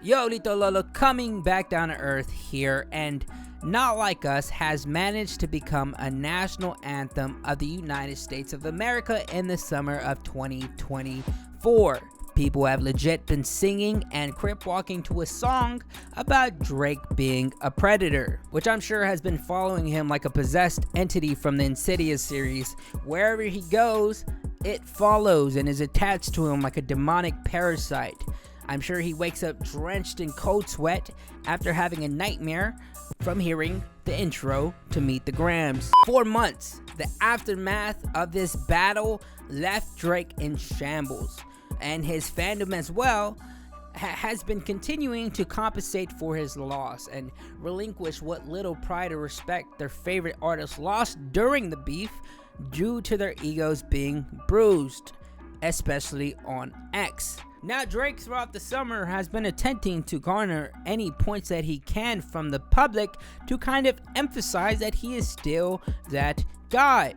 Yo, Lito Lolo coming back down to earth here, and Not Like Us has managed to become a national anthem of the United States of America in the summer of 2024. People have legit been singing and crip walking to a song about Drake being a predator, which I'm sure has been following him like a possessed entity from the Insidious series. Wherever he goes, it follows and is attached to him like a demonic parasite. I'm sure he wakes up drenched in cold sweat after having a nightmare from hearing the intro to Meet the Grams. 4 months, the aftermath of this battle left Drake in shambles, and his fandom as well has been continuing to compensate for his loss and relinquish what little pride or respect their favorite artist lost during the beef due to their egos being bruised, especially on X. Now, Drake throughout the summer has been attempting to garner any points that he can from the public to kind of emphasize that he is still that guy.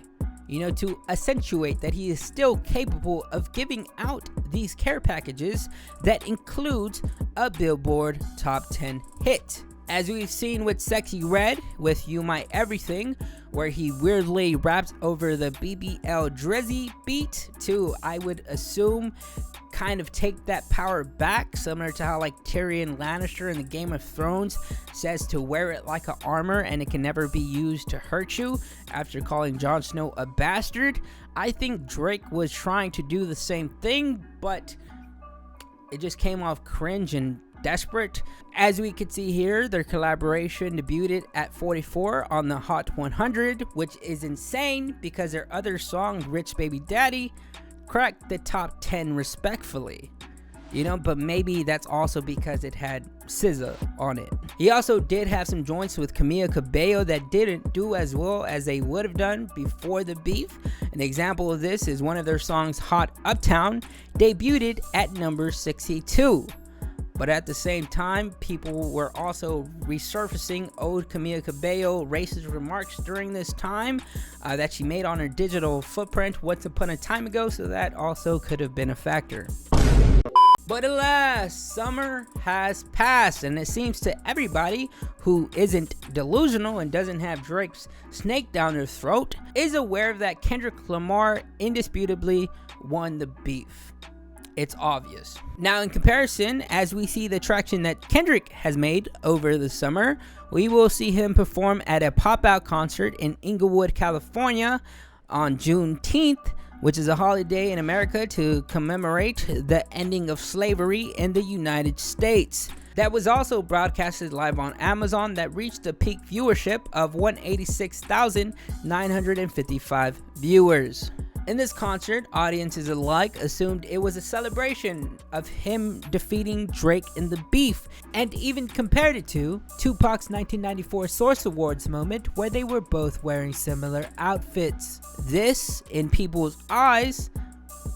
To accentuate that he is still capable of giving out these care packages that includes a Billboard Top 10 hit. As we've seen with Sexy Red with You My Everything, where he weirdly raps over the BBL Drizzy beat to, I would assume, kind of take that power back, similar to how like Tyrion Lannister in the Game of Thrones says to wear it like an armor and it can never be used to hurt you after calling Jon Snow a bastard. I think Drake was trying to do the same thing, but it just came off cringe and desperate. As we could see here, their collaboration debuted at 44 on the Hot 100, which is insane because their other song, Rich Baby Daddy, cracked the top 10 respectfully, but maybe that's also because it had SZA on it. He also did have some joints with Camila Cabello that didn't do as well as they would have done before the beef. An example of this is one of their songs, Hot Uptown, debuted at number 62. But at the same time, people were also resurfacing old Camila Cabello racist remarks during this time that she made on her digital footprint once upon a time ago, so that also could have been a factor. But alas, summer has passed, and it seems to everybody who isn't delusional and doesn't have Drake's snake down their throat is aware that Kendrick Lamar indisputably won the beef. It's obvious. Now, in comparison, as we see the traction that Kendrick has made over the summer, we will see him perform at a pop-out concert in Inglewood, California on Juneteenth, which is a holiday in America to commemorate the ending of slavery in the United States. That was also broadcasted live on Amazon that reached a peak viewership of 186,955 viewers. In this concert, audiences alike assumed it was a celebration of him defeating Drake in the beef, and even compared it to Tupac's 1994 Source Awards moment where they were both wearing similar outfits. This, in people's eyes,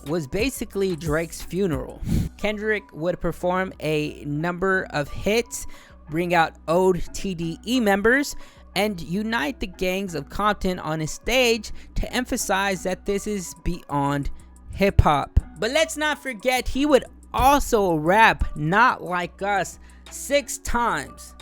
was basically Drake's funeral. Kendrick would perform a number of hits, bring out old TDE members, and unite the gangs of Compton on his stage to emphasize that this is beyond hip-hop. But let's not forget, he would also rap Not Like Us 6 times.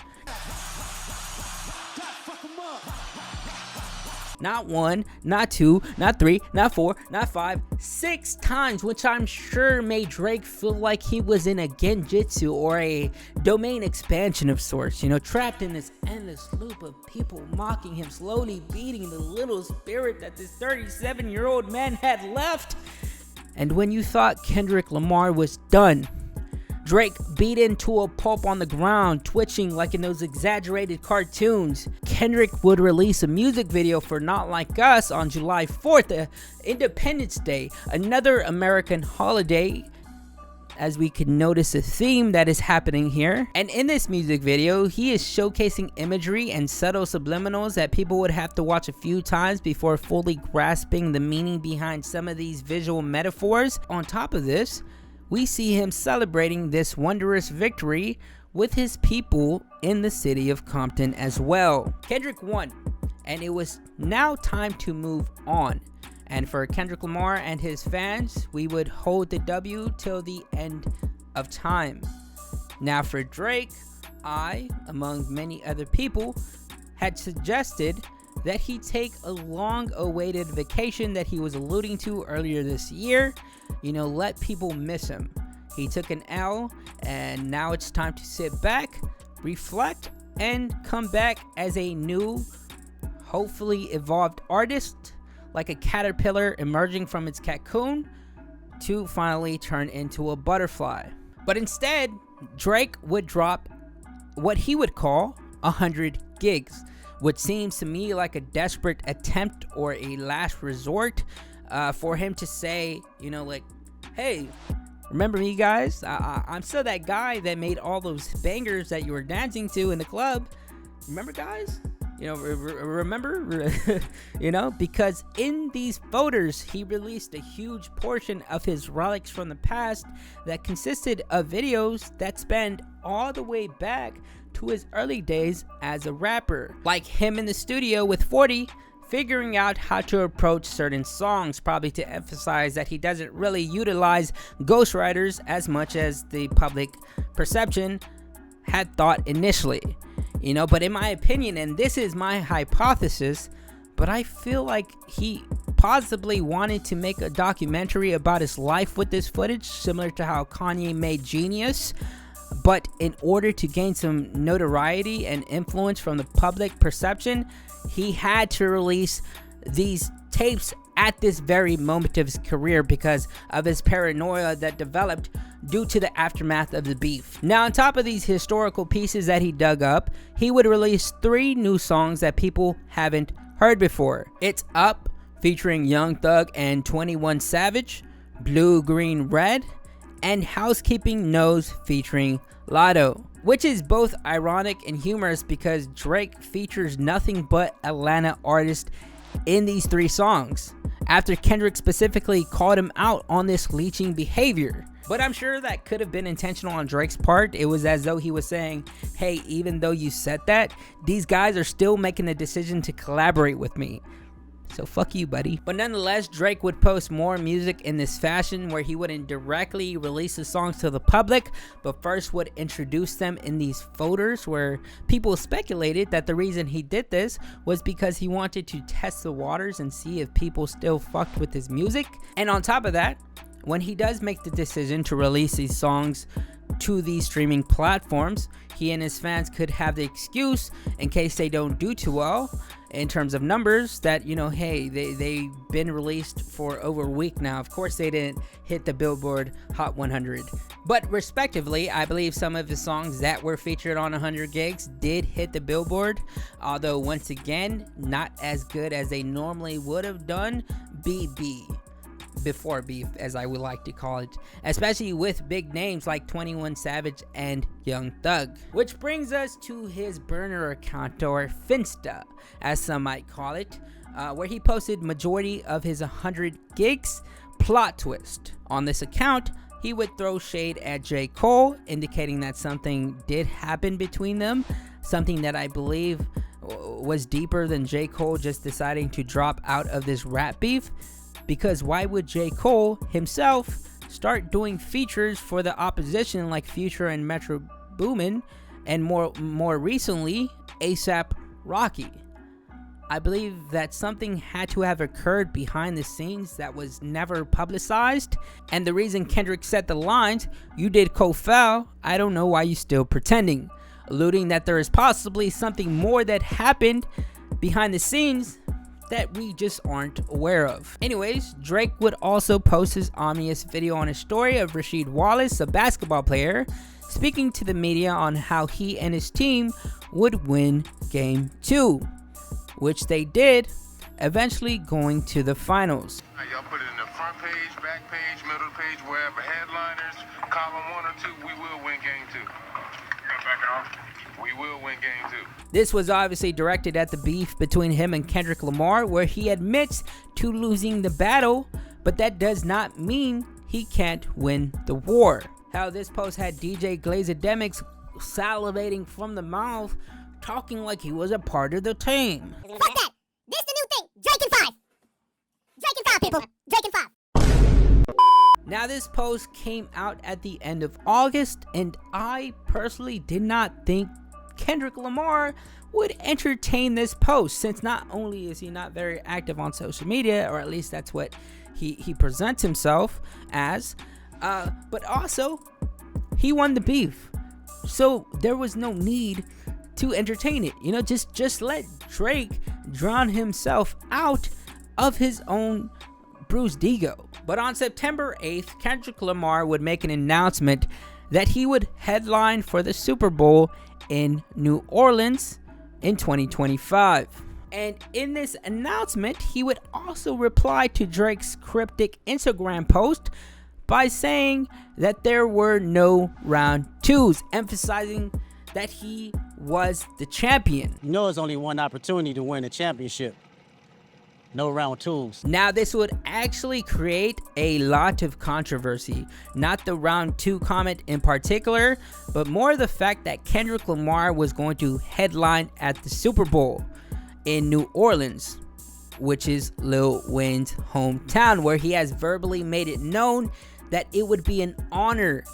Not 1, not 2, not 3, not 4, not 5, 6 times, which I'm sure made Drake feel like he was in a genjutsu or a domain expansion of sorts, trapped in this endless loop of people mocking him, slowly beating the little spirit that this 37-year-old man had left. And when you thought Kendrick Lamar was done, Drake beat into a pulp on the ground, twitching like in those exaggerated cartoons. Kendrick would release a music video for Not Like Us on July 4th, Independence Day, another American holiday, as we can notice a theme that is happening here. And in this music video, he is showcasing imagery and subtle subliminals that people would have to watch a few times before fully grasping the meaning behind some of these visual metaphors. On top of this, we see him celebrating this wondrous victory with his people in the city of Compton as well. Kendrick won, and it was now time to move on. And for Kendrick Lamar and his fans, we would hold the W till the end of time. Now for Drake, I, among many other people, had suggested that he take a long-awaited vacation that he was alluding to earlier this year. Let people miss him. He took an L, and now it's time to sit back, reflect, and come back as a new, hopefully evolved artist, like a caterpillar emerging from its cocoon to finally turn into a butterfly. But instead, Drake would drop what he would call 100 gigs, which seems to me like a desperate attempt or a last resort for him to say, hey, remember me, guys? I'm still that guy that made all those bangers that you were dancing to in the club. Remember, guys? Remember? Because in these photos, he released a huge portion of his relics from the past that consisted of videos that spanned all the way back to his early days as a rapper. Like him in the studio with 40, figuring out how to approach certain songs, probably to emphasize that he doesn't really utilize ghostwriters as much as the public perception had thought initially. But in my opinion, and this is my hypothesis, but I feel like he possibly wanted to make a documentary about his life with this footage, similar to how Kanye made Genius. But in order to gain some notoriety and influence from the public perception, he had to release these tapes at this very moment of his career because of his paranoia that developed due to the aftermath of the beef. Now, on top of these historical pieces that he dug up, he would release 3 new songs that people haven't heard before. It's Up, featuring Young Thug and 21 Savage, Blue, Green, Red, and Housekeeping Knows featuring Lotto, which is both ironic and humorous because Drake features nothing but Atlanta artists in these 3 songs, after Kendrick specifically called him out on this leeching behavior. But I'm sure that could have been intentional on Drake's part. It was as though he was saying, hey, even though you said that, these guys are still making the decision to collaborate with me. So fuck you, buddy. But nonetheless, Drake would post more music in this fashion where he wouldn't directly release the songs to the public, but first would introduce them in these photos where people speculated that the reason he did this was because he wanted to test the waters and see if people still fucked with his music. And on top of that, when he does make the decision to release these songs to these streaming platforms, he and his fans could have the excuse, in case they don't do too well in terms of numbers, that hey, they've been released for over a week now. Of course they didn't hit the Billboard Hot 100, but respectively, I believe some of the songs that were featured on 100 gigs did hit the Billboard, although once again not as good as they normally would have done. Before beef, as I would like to call it, especially with big names like 21 Savage and Young Thug. Which brings us to his burner account, or Finsta as some might call it, where he posted majority of his 100 gigs. Plot twist: on this account, he would throw shade at J. Cole, indicating that something did happen between them, something that I believe was deeper than J. Cole just deciding to drop out of this rap beef. Because why would J. Cole himself start doing features for the opposition like Future and Metro Boomin, and more recently ASAP Rocky? I believe that something had to have occurred behind the scenes that was never publicized, and the reason Kendrick said the lines, "You did co-foul, I don't know why you still pretending," alluding that there is possibly something more that happened behind the scenes that we just aren't aware of. Anyways, Drake would also post his ominous video on his story of Rasheed Wallace, a basketball player, speaking to the media on how he and his team would win Game 2, which they did, eventually going to the finals. Y'all put it in the front page, back page, middle page, wherever, headliners, column 1 or 2, we will win Game 2. You gonna back it off? We will win Game 2. This was obviously directed at the beef between him and Kendrick Lamar, where he admits to losing the battle, but that does not mean he can't win the war. How this post had DJ Glazademics salivating from the mouth, talking like he was a part of the team. Fuck that! This the new thing! Drake and 5! Drake and 5, people! Drake and 5! Now, this post came out at the end of August, and I personally did not think Kendrick Lamar would entertain this post, since not only is he not very active on social media, or at least that's what he presents himself as, but also he won the beef, so there was no need to entertain it. Just let Drake drown himself out of his own bruised ego. But on September 8th, Kendrick Lamar would make an announcement that he would headline for the Super Bowl in New Orleans in 2025. And in this announcement, he would also reply to Drake's cryptic Instagram post by saying that there were no round twos, emphasizing that he was the champion. There's only one opportunity to win a championship. No round twos. Now, this would actually create a lot of controversy. Not the round two comment in particular, but more the fact that Kendrick Lamar was going to headline at the Super Bowl in New Orleans, which is Lil Wayne's hometown, where he has verbally made it known that it would be an honor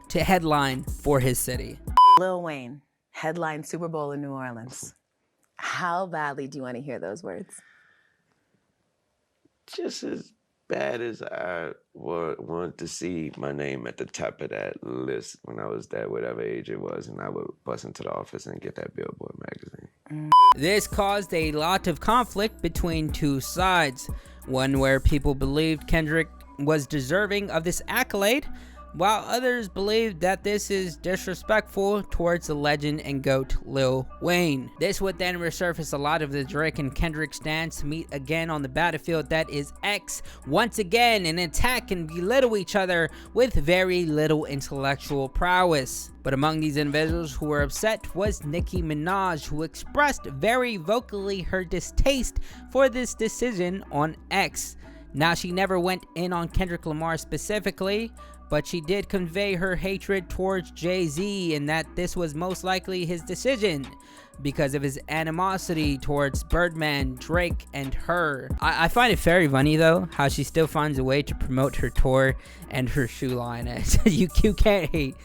to headline for his city. Lil Wayne, headline Super Bowl in New Orleans. How badly do you want to hear those words? Just as bad as I would want to see my name at the top of that list when I was that whatever age it was, and I would bust into the office and get that Billboard magazine. This caused a lot of conflict between two sides. One where people believed Kendrick was deserving of this accolade, while others believed that this is disrespectful towards the legend and GOAT Lil Wayne. This would then resurface a lot of the Drake and Kendrick stans to meet again on the battlefield that is X once again and attack and belittle each other with very little intellectual prowess. But among these individuals who were upset was Nicki Minaj, who expressed very vocally her distaste for this decision on X. Now, she never went in on Kendrick Lamar specifically, but she did convey her hatred towards Jay-Z and that this was most likely his decision because of his animosity towards Birdman, Drake, and her. I find it very funny though how she still finds a way to promote her tour and her shoe line. you can't hate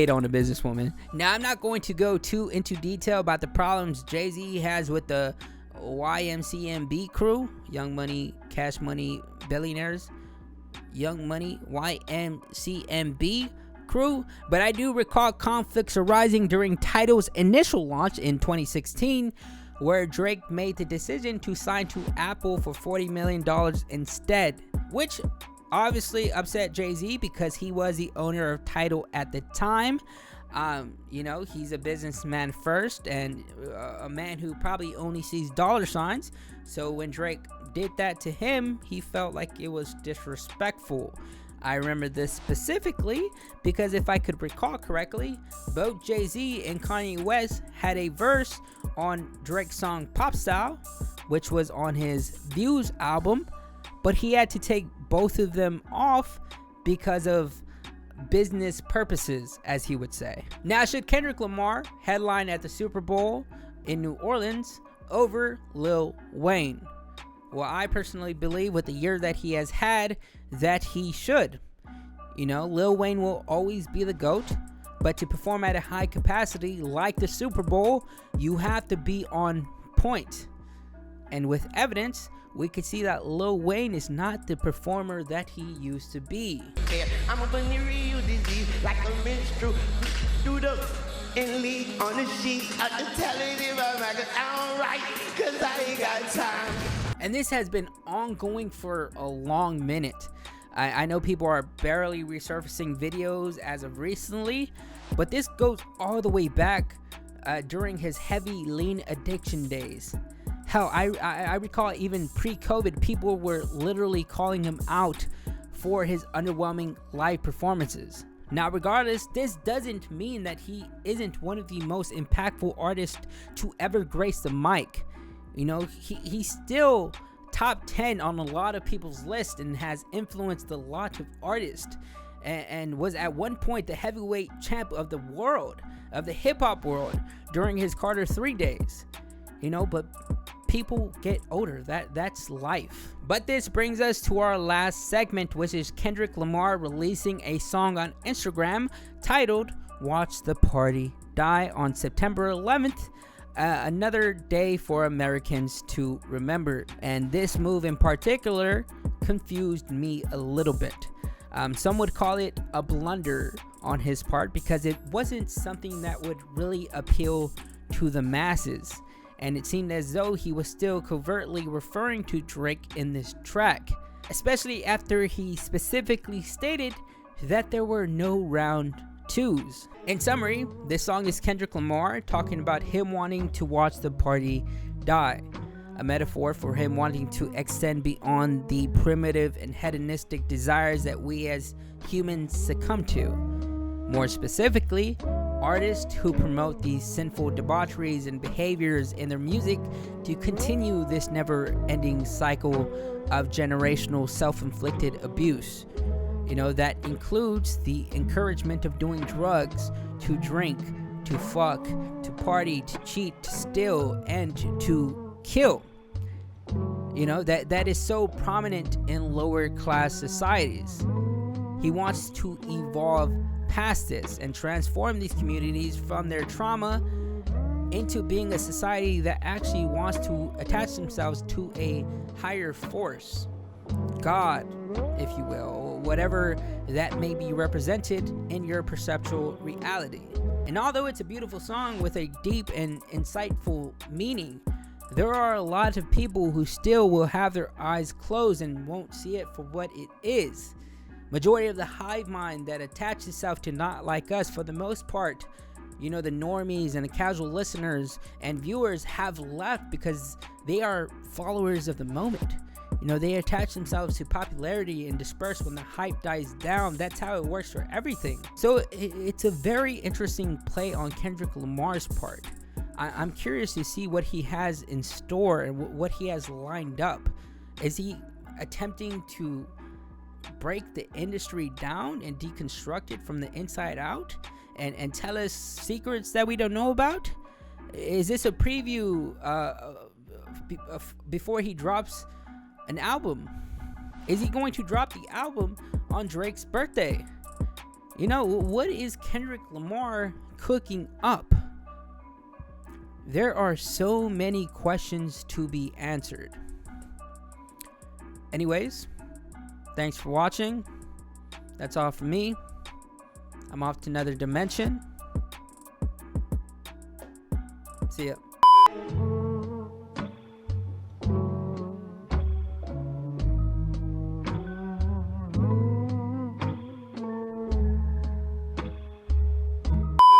on a businesswoman. Now, I'm not going to go too into detail about the problems Jay-Z has with the YMCMB crew, Young Money, Cash Money, Billionaires, Young Money, YMCMB crew, but I do recall conflicts arising during Tidal's initial launch in 2016, where Drake made the decision to sign to Apple for $40 million instead, which obviously upset Jay-Z because he was the owner of Tidal at the time. He's a businessman first and a man who probably only sees dollar signs. So when Drake did that to him, he felt like it was disrespectful. I remember this specifically because if I could recall correctly, both Jay-Z and Kanye West had a verse on Drake's song Pop Style, which was on his Views album, but he had to take both of them off because of business purposes, as he would say. Now, should Kendrick Lamar headline at the Super Bowl in New Orleans over Lil Wayne? Well, I personally believe with the year that he has had that he should. Lil Wayne will always be the GOAT, but to perform at a high capacity like the Super Bowl, you have to be on point. And with evidence, we could see that Lil Wayne is not the performer that he used to be. I'm a venereal disease, like a menstrual. Do the and leave on the sheet. I can tell it if I'm right, cause I ain't got time. And this has been ongoing for a long minute. I know people are barely resurfacing videos as of recently, but this goes all the way back during his heavy lean addiction days. Hell, I recall even pre-COVID, people were literally calling him out for his underwhelming live performances. Now, regardless, this doesn't mean that he isn't one of the most impactful artists to ever grace the mic. He's still top 10 on a lot of people's list and has influenced a lot of artists and was at one point the heavyweight champ of the world, of the hip-hop world, during his Carter 3 days. But people get older. That's life. But this brings us to our last segment, which is Kendrick Lamar releasing a song on Instagram titled Watch the Party Die on September 11th. Another day for Americans to remember. And this move in particular confused me a little bit. Some would call it a blunder on his part because it wasn't something that would really appeal to the masses. And it seemed as though he was still covertly referring to Drake in this track, especially after he specifically stated that there were no round twos. In summary, this song is Kendrick Lamar talking about him wanting to watch the party die, a metaphor for him wanting to extend beyond the primitive and hedonistic desires that we as humans succumb to. More specifically, artists who promote these sinful debaucheries and behaviors in their music to continue this never-ending cycle of generational self-inflicted abuse. That includes the encouragement of doing drugs, to drink, to fuck, to party, to cheat, to steal, and to kill. That is so prominent in lower class societies. He wants to evolve past this and transform these communities from their trauma into being a society that actually wants to attach themselves to a higher force, God, if you will, whatever that may be represented in your perceptual reality. And although it's a beautiful song with a deep and insightful meaning, there are a lot of people who still will have their eyes closed and won't see it for what it is. Majority of the hive mind that attaches itself to not like us, for the most part, the normies and the casual listeners and viewers have left because they are followers of the moment. They attach themselves to popularity and disperse when the hype dies down. That's how it works for everything. So it's a very interesting play on Kendrick Lamar's part. I'm curious to see what he has in store and what he has lined up. Is he attempting to break the industry down and deconstruct it from the inside out and tell us secrets that we don't know about? Is this a preview before he drops an album? Is he going to drop the album on Drake's birthday? What is Kendrick Lamar cooking up? There are so many questions to be answered. Anyways, thanks for watching. That's all from me. I'm off to another dimension. See ya.